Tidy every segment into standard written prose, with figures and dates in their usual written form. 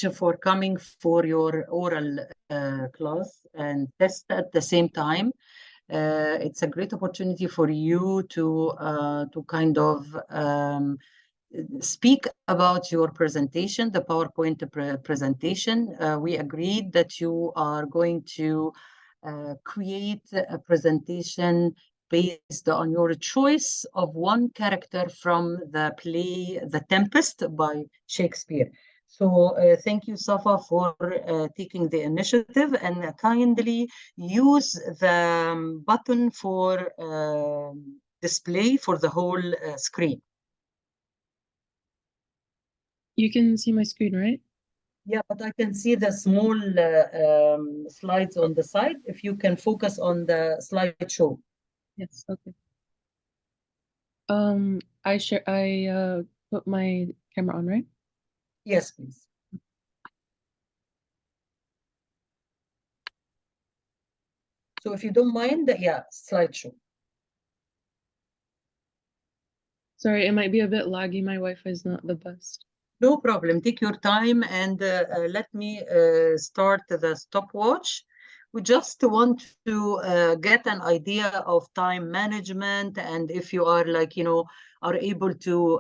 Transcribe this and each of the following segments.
much for coming for your oral class and test at the same time. It's a great opportunity for you to kind of speak about your presentation, the PowerPoint presentation. We agreed that you are going to create a presentation based on your choice of one character from the play The Tempest by Shakespeare. So thank you, Safa, for taking the initiative, and kindly use the button for display for the whole screen. You can see my screen, right? Yeah, but I can see the small slides on the side. If you can focus on the slideshow. Yes, okay. I put my camera on, right? Yes, please. So if you don't mind, yeah, slideshow. Sorry, it might be a bit laggy. My Wi-Fi is not the best. No problem. Take your time and let me start the stopwatch. We just want to get an idea of time management, and if you are are able to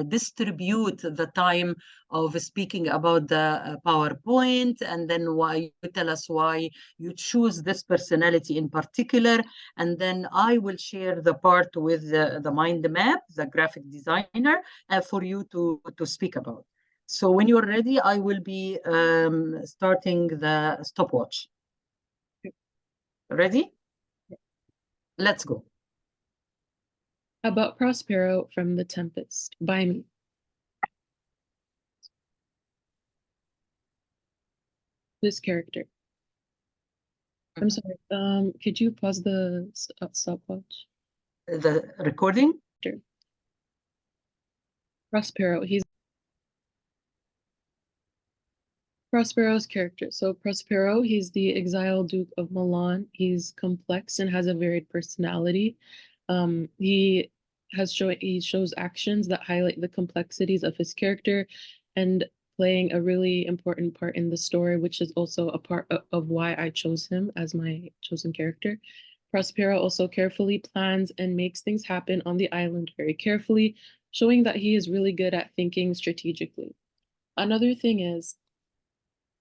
distribute the time of speaking about the PowerPoint, and then why you tell us why you choose this personality in particular, and then I will share the part with the mind map, the graphic designer, for you to speak about. So when you're ready, I will be starting the stopwatch. Ready? Let's go. About Prospero from The Tempest by me. This character. I'm sorry. Could you pause the stopwatch? The recording? Sure. Prospero. Prospero's character. So Prospero, he's the exiled Duke of Milan. He's complex and has a varied personality. He shows actions that highlight the complexities of his character and playing a really important part in the story, which is also a part of why I chose him as my chosen character. Prospero also carefully plans and makes things happen on the island very carefully, showing that he is really good at thinking strategically. Another thing is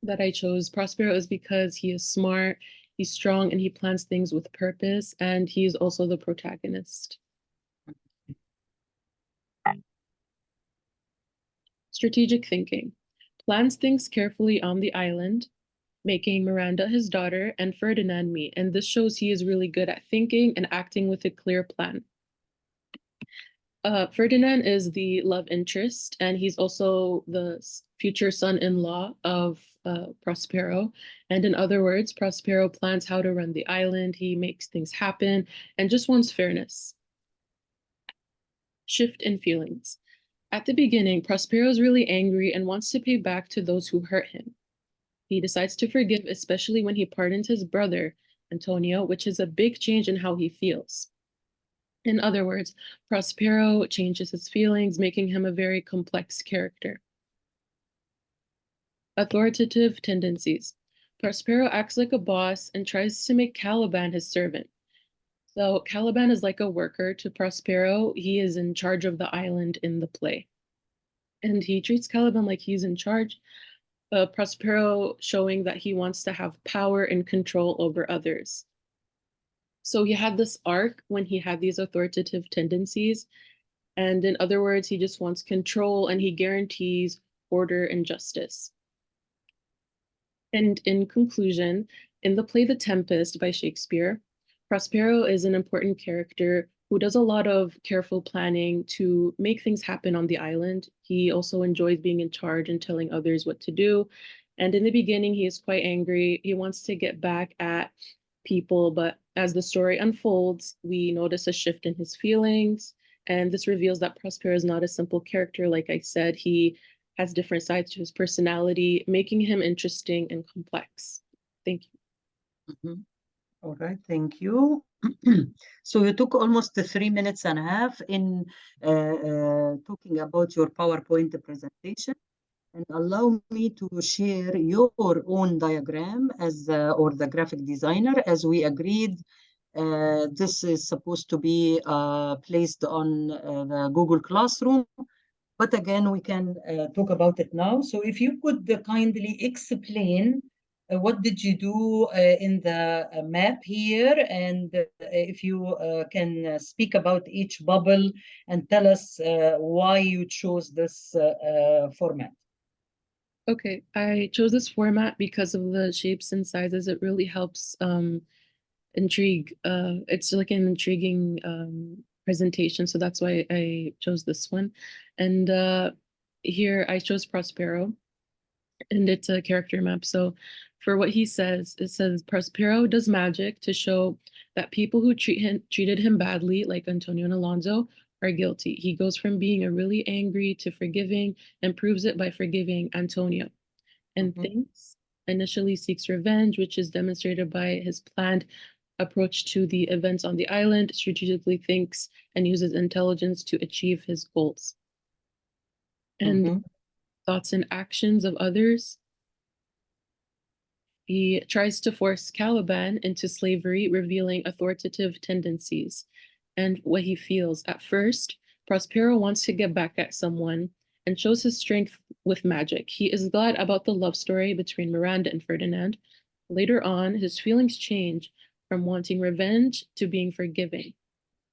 that I chose Prospero is because he is smart, he's strong, and he plans things with purpose, and he's also the protagonist. Strategic thinking. Plans things carefully on the island, making Miranda his daughter and Ferdinand me, and this shows he is really good at thinking and acting with a clear plan. Ferdinand is the love interest, and he's also the future son-in-law of Prospero. And in other words, Prospero plans how to run the island, he makes things happen, and just wants fairness. Shift in feelings. At the beginning, Prospero is really angry and wants to pay back to those who hurt him. He decides to forgive, especially when he pardons his brother, Antonio, which is a big change in how he feels. In other words, Prospero changes his feelings, making him a very complex character. Authoritative tendencies. Prospero acts like a boss and tries to make Caliban his servant. So Caliban is like a worker to Prospero. He is in charge of the island in the play. And he treats Caliban like he's in charge. Prospero showing that he wants to have power and control over others. So he had this arc when he had these authoritative tendencies. And in other words, he just wants control and he guarantees order and justice. And in conclusion, in the play The Tempest by Shakespeare, Prospero is an important character who does a lot of careful planning to make things happen on the island. He also enjoys being in charge and telling others what to do. And in the beginning, he is quite angry. He wants to get back at people, but as the story unfolds, we notice a shift in his feelings. And this reveals that Prospero is not a simple character. Like I said, he has different sides to his personality, making him interesting and complex. Thank you. Mm-hmm. All right, thank you. So you took almost 3 minutes and a half in talking about your PowerPoint presentation. And allow me to share your own diagram as or the graphic designer. As we agreed, this is supposed to be placed on the Google Classroom. But again, we can talk about it now. So if you could kindly explain what did you do in the map here, and if you can speak about each bubble and tell us why you chose this format. Okay, I chose this format because of the shapes and sizes. It really helps intrigue. It's like an intriguing presentation, so that's why I chose this one. And here I chose Prospero, and it's a character map. So for what he says, it says Prospero does magic to show that people who treated him badly, like Antonio and Alonso, are guilty. He goes from being a really angry to forgiving and proves it by forgiving Antonio. And thinks initially seeks revenge, which is demonstrated by his planned approach to the events on the island, strategically thinks and uses intelligence to achieve his goals. And thoughts and actions of others. He tries to force Caliban into slavery, revealing authoritative tendencies and what he feels. At first, Prospero wants to get back at someone and shows his strength with magic. He is glad about the love story between Miranda and Ferdinand. Later on, his feelings change from wanting revenge to being forgiving.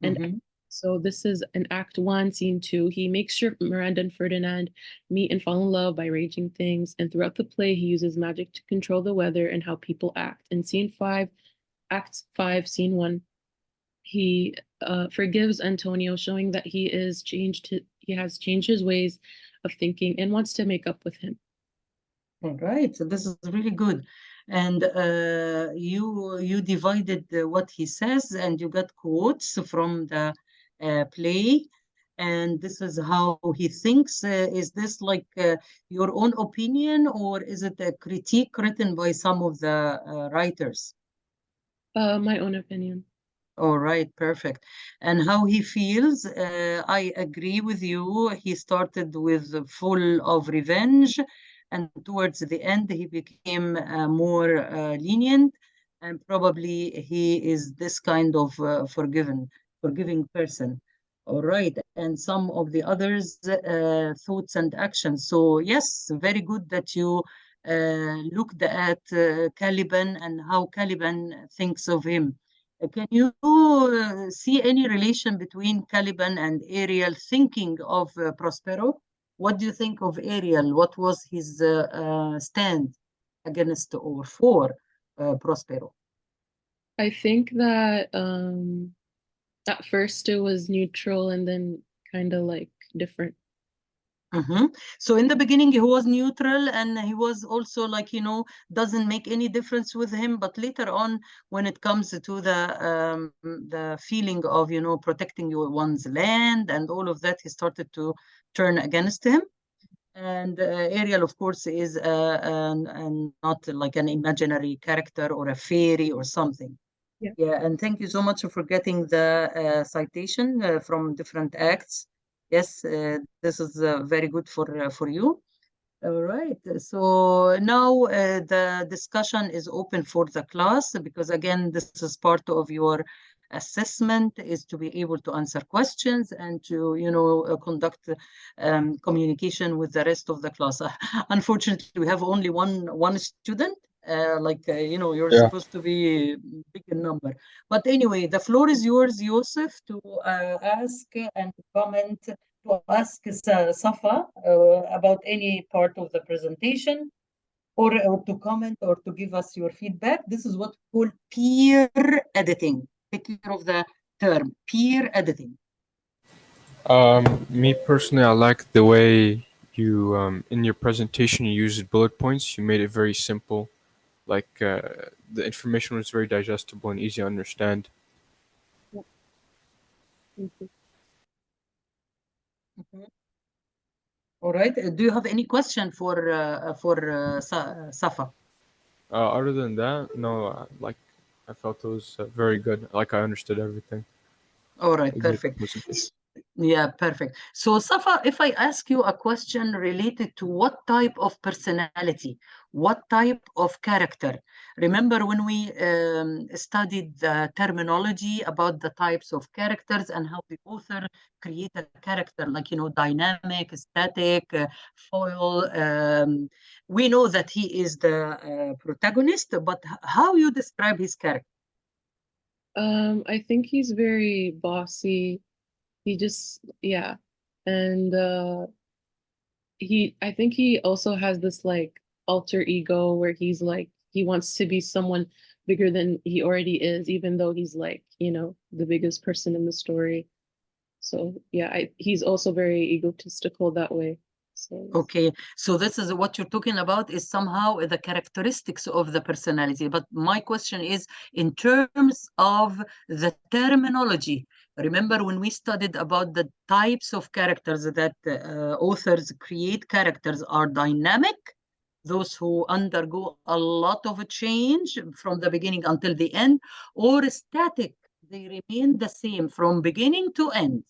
And so this is an Act 1, Scene 2. He makes sure Miranda and Ferdinand meet and fall in love by arranging things. And throughout the play, he uses magic to control the weather and how people act. In Scene 5, Act 5, Scene 1, he forgives Antonio, showing that he has changed his ways of thinking and wants to make up with him. All right, so this is really good. And you divided what he says, and you got quotes from the play, and this is how he thinks. Is this like your own opinion, or is it a critique written by some of the writers? My own opinion. All right, perfect. And how he feels, I agree with you. He started with full of revenge, and towards the end, he became more lenient, and probably he is this kind of forgiving person. All right, and some of the others' thoughts and actions. So yes, very good that you looked at Caliban and how Caliban thinks of him. Can you see any relation between Caliban and Ariel thinking of Prospero? What do you think of Ariel? What was his stand against or for Prospero? I think that at first it was neutral and then kind of like different. So in the beginning, he was neutral, and he was also like, doesn't make any difference with him. But later on, when it comes to the feeling of, protecting one's land and all of that, he started to turn against him. And Ariel, of course, is not like an imaginary character or a fairy or something. Yeah. Yeah, and thank you so much for getting the citation from different acts. Yes, this is very good for you. All right. So now the discussion is open for the class because again, this is part of your assessment is to be able to answer questions and to, conduct communication with the rest of the class. Unfortunately, we have only one student. You're supposed to be big in number. But anyway, the floor is yours, Yusuf, to ask and comment to ask Safa about any part of the presentation or to comment or to give us your feedback. This is what we call peer editing. Take care of the term, peer editing. Me personally, I like the way you, in your presentation, you used bullet points. You made it very simple. Like, the information was very digestible and easy to understand. Yeah. Thank you. All right. Do you have any question for Safa? Other than that, no, I felt it was very good. Like, I understood everything. All right, You made the perfect. presentation. Yeah, perfect. So, Safa, if I ask you a question related to what type of personality, what type of character, remember when we studied the terminology about the types of characters and how the author create a character, like, dynamic, static, foil. We know that he is the protagonist, but how you describe his character? I think he's very bossy. He just, yeah. And I think he also has this like alter ego where he's like he wants to be someone bigger than he already is, even though he's like, the biggest person in the story. So yeah, he's also very egotistical that way. So Okay, so this is what you're talking about is somehow the characteristics of the personality. But my question is in terms of the terminology. Remember when we studied about the types of characters that authors create, characters are dynamic, those who undergo a lot of change from the beginning until the end, or static, they remain the same from beginning to end.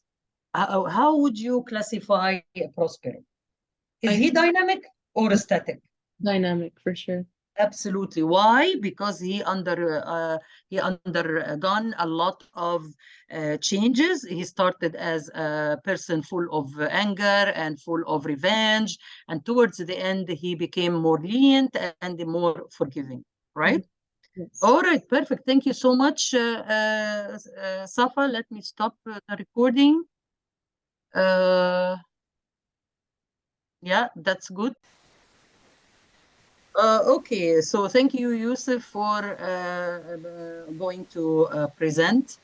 How would you classify Prospero? Is I he dynamic or static? dynamic for sure. Absolutely. Why? Because he undergone a lot of changes. He started as a person full of anger and full of revenge, and towards the end, he became more lenient and more forgiving. Mhm. Right? Yes. All right. Perfect. Thank you so much, Safa. Let me stop the recording. Uh, yeah, that's good. Okay, so thank you, Yusuf, for going to present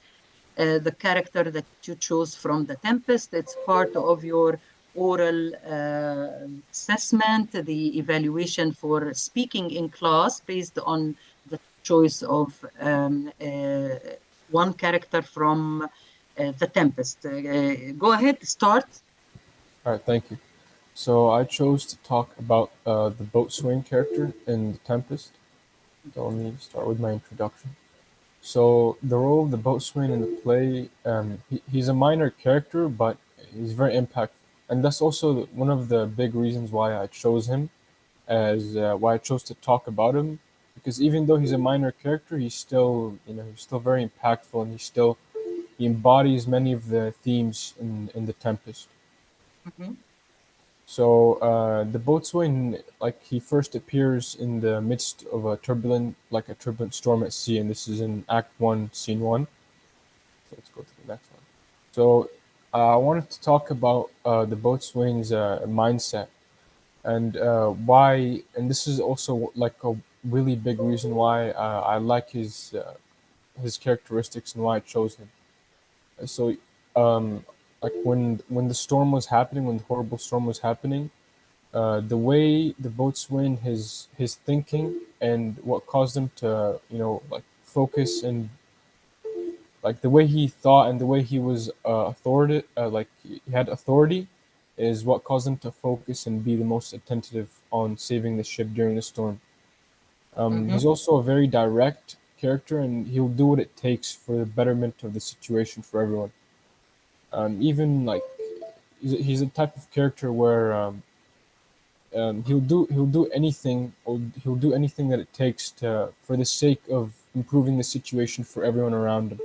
the character that you chose from The Tempest. It's part of your oral assessment, the evaluation for speaking in class based on the choice of one character from The Tempest. Go ahead, start. All right, thank you. So I chose to talk about the boatswain character in The Tempest. So let me start with my introduction. So the role of the boatswain in the play, he's a minor character, but he's very impactful, and that's also one of the big reasons why I chose him, as why I chose to talk about him, because even though he's a minor character, he's still very impactful, and he embodies many of the themes in the Tempest. Mhm, So the boatswain, like he first appears in the midst of a turbulent storm at sea, and this is in Act One, Scene One. So let's go to the next one. So I wanted to talk about the boatswain's mindset and why, and this is also like a really big reason why I like his characteristics and why I chose him. So, like when the storm was happening, when the horrible storm was happening, the way the boatswain, his thinking and what caused him to like focus and like the way he thought and the way he was like he had authority is what caused him to focus and be the most attentive on saving the ship during the storm. mhm, He's also a very direct character, and he'll do what it takes for the betterment of the situation for everyone. Even like he's a type of character where he'll do anything, or he'll do anything that it takes to for the sake of improving the situation for everyone around him.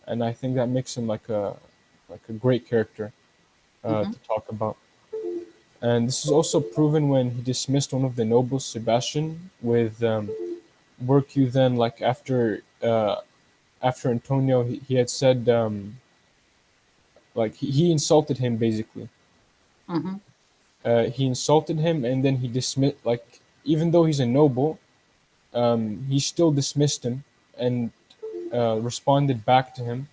And I think that makes him like a great character mhm, to talk about. And this is also proven when he dismissed one of the nobles, Sebastian, with work you then like after Antonio he had said like he insulted him basically. mhm, He insulted him and then he dismissed like even though he's a noble, he still dismissed him and responded back to him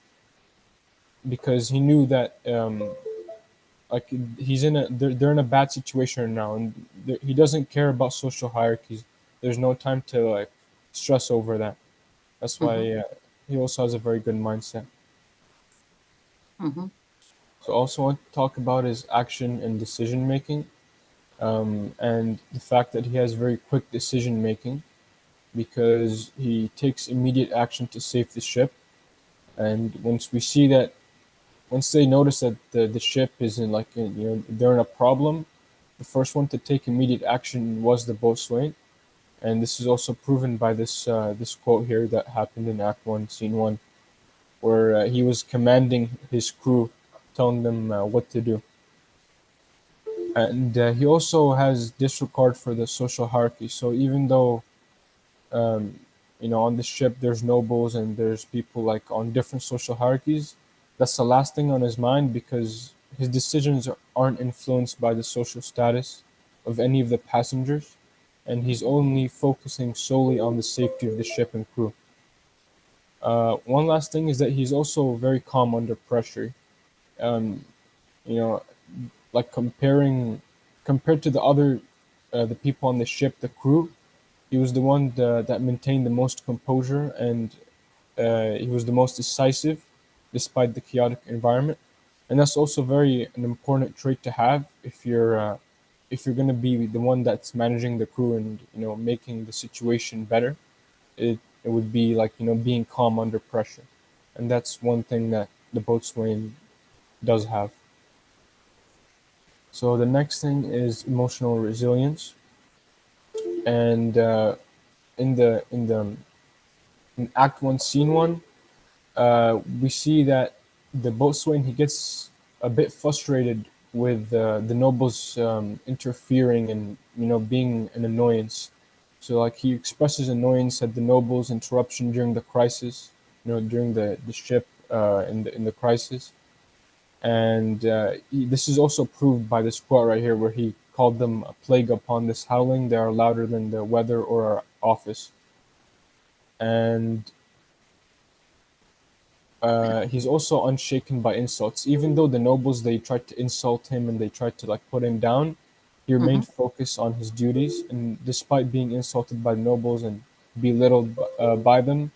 because he knew that like they're in a bad situation now, and he doesn't care about social hierarchies. There's no time to like stress over that. That's mhm, why he also has a very good mindset. mhm, So also want to talk about his action and decision making, and the fact that he has very quick decision making because he takes immediate action to save the ship. And once we see that once they notice that the ship is in they're in a problem, the first one to take immediate action was the boatswain, and this is also proven by this quote here that happened in Act One, Scene One, where he was commanding his crew, telling them what to do. And he also has disregard for the social hierarchy. So even though um, on the ship there's nobles and there's people like on different social hierarchies, that's the last thing on his mind, because his decisions aren't influenced by the social status of any of the passengers, and he's only focusing solely on the safety of the ship and crew. One last thing is that he's also very calm under pressure. Um, you know, like compared to the other the people on the ship, the crew, he was the one that maintained the most composure, and he was the most decisive despite the chaotic environment. And that's also very an important trait to have if you're going to be the one that's managing the crew and making the situation better. It would be like being calm under pressure, and that's one thing that the boatswain does have. So the next thing is emotional resilience, and in the in the in Act One, Scene One, we see that the boatswain, he gets a bit frustrated with the nobles interfering and being an annoyance. So like he expresses annoyance at the nobles' interruption during the crisis, during the ship in the crisis. And this is also proved by this quote right here, where he called them a plague upon this howling. They are louder than the weather or our office. And he's also unshaken by insults. Even though the nobles, they tried to insult him and they tried to like put him down, he remained focused on his duties. And despite being insulted by the nobles and belittled by them,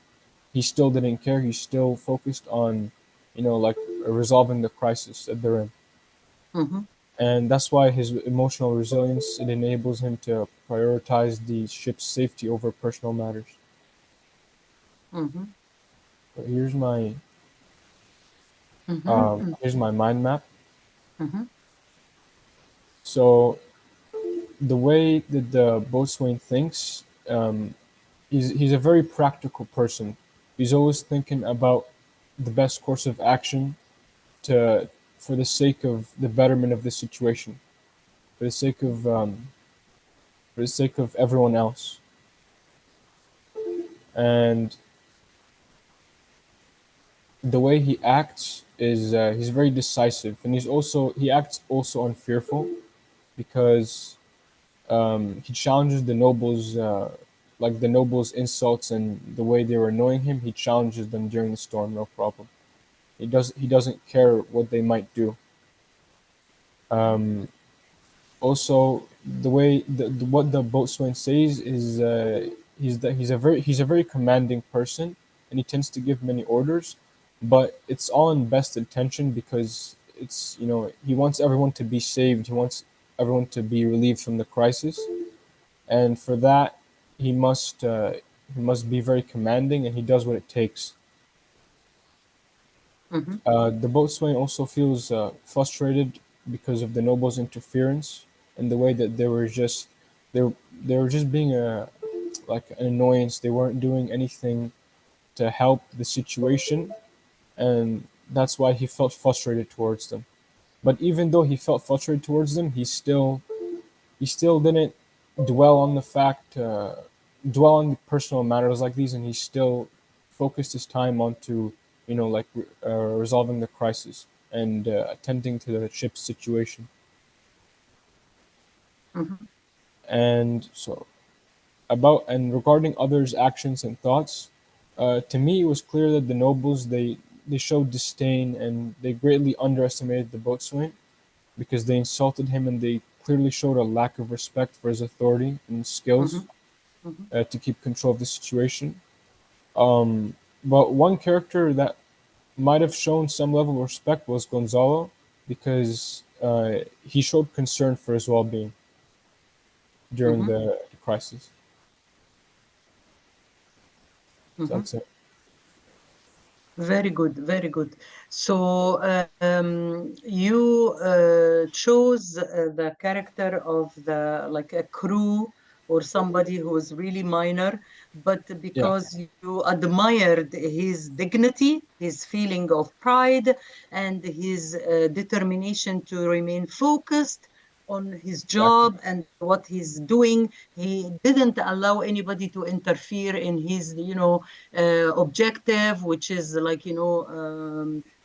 he still didn't care. He still focused on, like resolving the crisis that they're in. Mm-hmm. And that's why his emotional resilience, it enables him to prioritize the ship's safety over personal matters. Mm-hmm. So Mm-hmm. here's my mind map. Mm-hmm. So the way that the boatswain thinks, he's a very practical person. He's always thinking about the best course of action to for the sake of the betterment of the situation, for the sake of everyone else. And the way he acts is he's very decisive, and he acts also unfearful, because he challenges the nobles, like the nobles' insults and the way they were annoying him. He challenges them during the storm, no problem. He doesn't care what they might do. Um, Also, the way what the boatswain says is he's a very commanding person, and he tends to give many orders, but it's all in best intention, because it's he wants everyone to be saved. He wants everyone to be relieved from the crisis, and for that he must uh, he must be very commanding, and he does what it takes. Mm-hmm. The boatswain also feels frustrated because of the nobles' interference and the way that they were just being a like an annoyance. They weren't doing anything to help the situation, and that's why he felt frustrated towards them. But even though he felt frustrated towards them, he still didn't dwell on the fact dwell on the personal matters like these, and he still focused his time onto resolving the crisis and attending to the ship's situation. Mm-hmm. And so about and regarding others' actions and thoughts, to me it was clear that the nobles, they showed disdain and they greatly underestimated the boatswain, because they insulted him and they clearly showed a lack of respect for his authority and skills Mm-hmm. Mm-hmm. to keep control of the situation. Um, but one character that might have shown some level of respect was Gonzalo, because he showed concern for his well-being during Mm-hmm. the crisis. So Mm-hmm. that's it. Very good, very good. So you chose the character of the like a crew or somebody who is really minor, but Yeah, because you admired his dignity, his feeling of pride, and his determination to remain focused on his exactly. job and what he's doing, he didn't allow anybody to interfere in his, objective, which is like,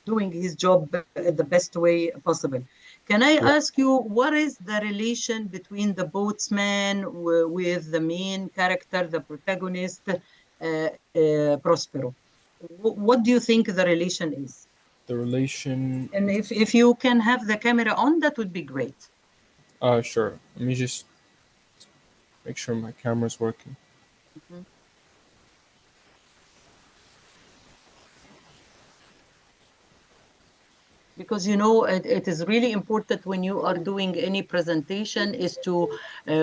doing his job the best way possible. Can I Yeah. ask you, what is the relation between the boatsman with the main character, the protagonist, Prospero? What do you think the relation is? The relation. And if you can have the camera on, that would be great. Sure. Let me just make sure my camera's working. Mhm. Because it is really important when you are doing any presentation is to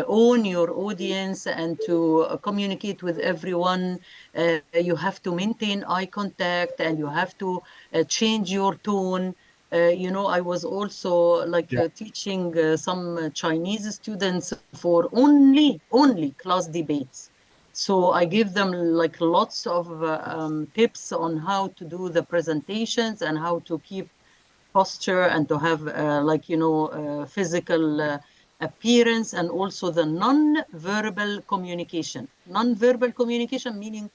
own your audience and to communicate with everyone. You have to maintain eye contact and you have to change your tone. I was also like Yeah. teaching some Chinese students for only class debates. So I give them like lots of tips on how to do the presentations and how to keep posture and to have physical appearance, and also the non-verbal communication. Non-verbal communication meaning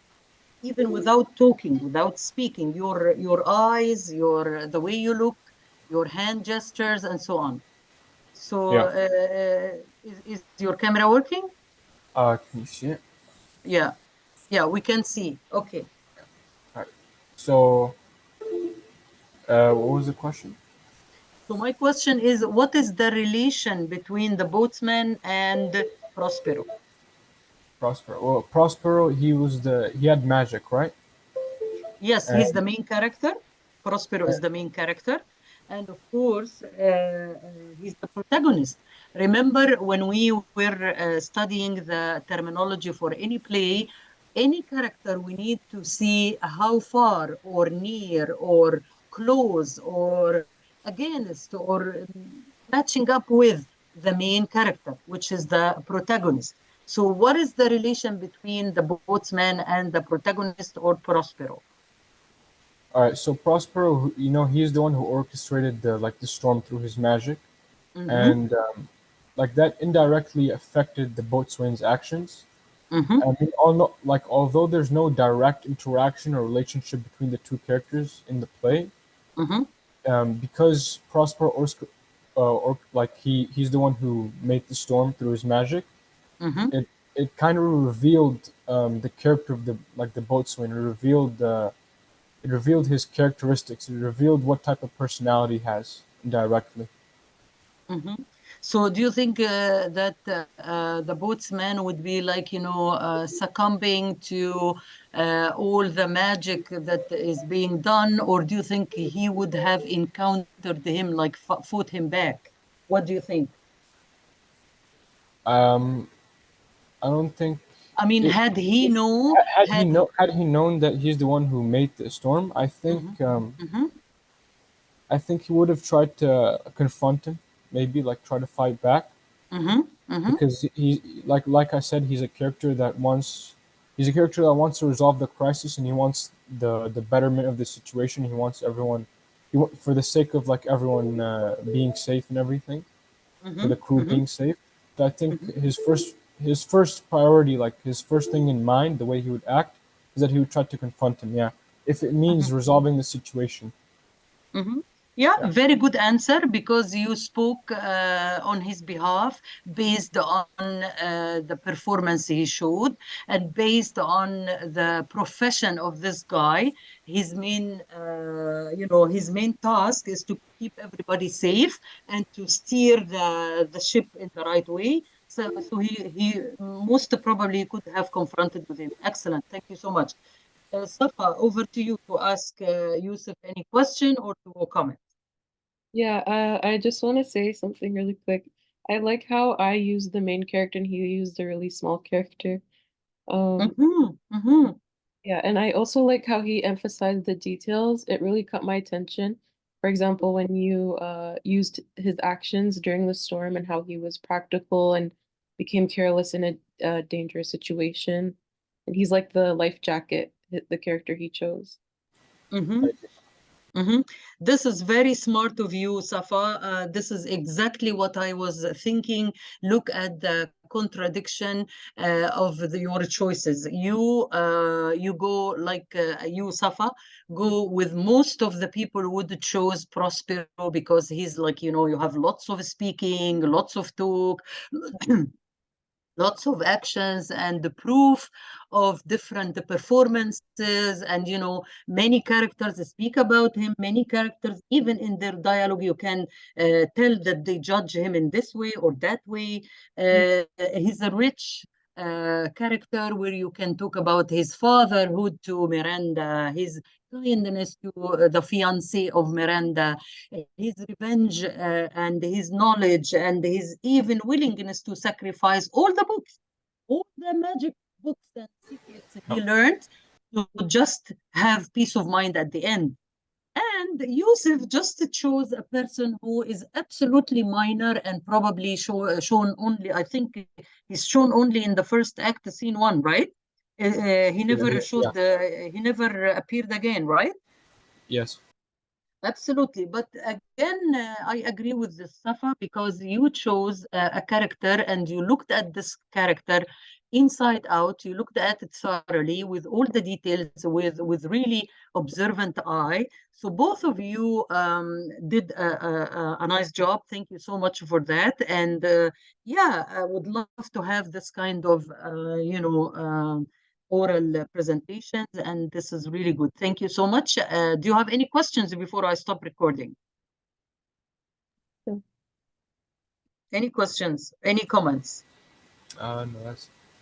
even without talking, without speaking, your eyes, the way you look, your hand gestures, and so on. So Yeah. is your camera working? Can you see it? Yeah, yeah, we can see. Okay. All right. So, what was the question? So my question is, what is the relation between the boatsman and Prospero? Prospero. Well, Prospero, he had magic, right? Yes, he's the And main character. Prospero uh, is the main character. And of course, he's the protagonist. Remember when we were studying the terminology for any play, any character, we need to see how far or near or close or against or matching up with the main character, which is the protagonist. So, what is the relation between the boatsman and the protagonist or Prospero? all right, so Prospero, he's the one who orchestrated the storm through his magic, Mm-hmm, and like that indirectly affected the boatswain's actions. mm-hmm, I mean, although there's no direct interaction or relationship between the two characters in the play, mm-hmm, because he's the one who made the storm through his magic. mm-hmm, It kind of revealed the character of the boatswain. It revealed his characteristics. It revealed what type of personality he has indirectly. mm-hmm. So, do you think that the boatsman would be like, succumbing to all the magic that is being done, or do you think he would have encountered him, like fought him back? What do you think? Um, I don't think I mean, it. had he If, know, had he, had he known that he's the one who made the storm, mm-hmm, mm-hmm, I think he would have tried to confront him, maybe like try to fight back, mm-hmm, mm-hmm, because like I said, he's a character that wants to resolve the crisis, and he wants the betterment of the situation. He wants everyone, for the sake of like everyone being safe and everything, for mm-hmm, the crew mm-hmm, being safe. So I think mm-hmm, his first priority, like his first thing in mind, the way he would act, is that he would try to confront him. Yeah, if it means resolving the situation. mm-hmm. Yeah, Yeah. very good answer because you spoke on his behalf based on the performance he showed and based on the profession of this guy. His main task is to keep everybody safe and to steer the ship in the right way. So he most probably could have confronted with him. Excellent. Thank you so much. Safa, over to you to ask Yusuf any question or to comment. Yeah, I just want to say something really quick. I like how I used the main character and he used a really small character. Um, Mm-hmm, mm-hmm, Yeah, and I also like how he emphasized the details. It really caught my attention. For example, when you used his actions during the storm and how he was practical and became careless in a dangerous situation. And he's like the life jacket, the character he chose. Mm-hmm. Mm-hmm. This is very smart of you, Safa. This is exactly what I was thinking. Look at the contradiction of your choices. You go like you, Safa, go with most of the people would choose Prospero because he's like, you have lots of speaking, lots of talk. Lots of actions and the proof of different performances, and many characters speak about him. Many characters, even in their dialogue, you can tell that they judge him in this way or that way. He's a rich character where you can talk about his fatherhood to Miranda, his kindness to the fiancé of Miranda, his revenge and his knowledge and his even willingness to sacrifice all the books, all the magic books and secrets he learned to just have peace of mind at the end. And Yusuf just chose a person who is absolutely minor and probably shown only, I think he's shown only in the first act, scene one, right? He never showed, he never appeared again, right? Yes. Absolutely. But again, I agree with the Safa because you chose a character and you looked at this character inside out. You looked at it thoroughly with all the details, with really observant eye. So both of you did a nice job. Thank you so much for that. And yeah, I would love to have this kind of, oral presentations, and this is really good. Thank you so much. Do you have any questions before I stop recording? No. Any questions? Any comments? No,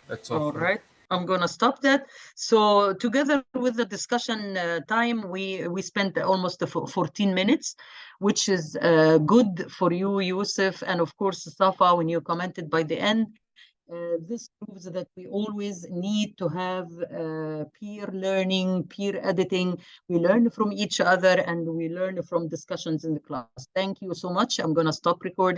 that's all. All right. I'm gonna stop that. So together with the discussion time, we spent almost 14 minutes, which is good for you, Yusuf, and of course, Safa, when you commented by the end. This proves that we always need to have peer learning, peer editing. We learn from each other and we learn from discussions in the class. Thank you so much. I'm going to stop recording.